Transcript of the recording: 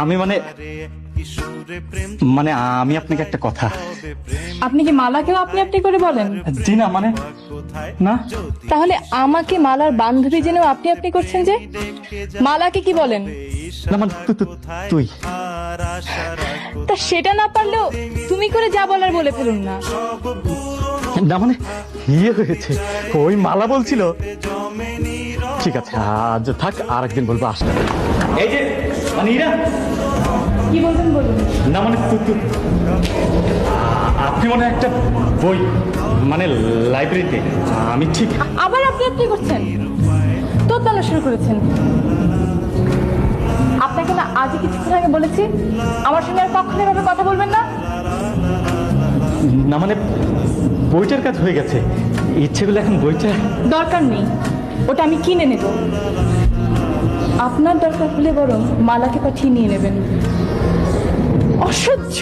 আমি মানে মানে আমি আপনাকে একটা কথা। আপনি কি মালাকেও আপনি আপনি করে বলেন? জি না, মানে না। তাহলে আমাকে মালার বান্ধবী জেনেও আপনি আপনি করছেন যে? মালাকে কি বলেন? না মানে তুই তা সেটা না পারলেও তুমি করে যা বলার বলে ফেলুন না। না মানে ইয়ে হয়েছে, ওই মালা বলছিল। ঠিক আছে, আজ থাক, আর একদিন বলবো আসলে। এই যে মানে ইরা, কি বলবেন বলুন। না মানে আপনি মনে হয় একটা বই মানে লাইব্রেরিতে, আমি ঠিক। আবার আপনি আপনি করছেন, তোতলানো শুরু করেছেন। আপনাকে না আজই কিছুক্ষণ আগে বলেছি আমার সঙ্গে আর কখনো এভাবে কথা বলবেন না। না মানে বইটার কাজ হয়ে গেছে, ইচ্ছেগুলো এখন বইটা। দরকার নেই, ওটা আমি কিনে নেব। আপনার দরকার হলে বরং মালাকে পাঠিয়ে নিয়ে নেবেন। অসহ্য।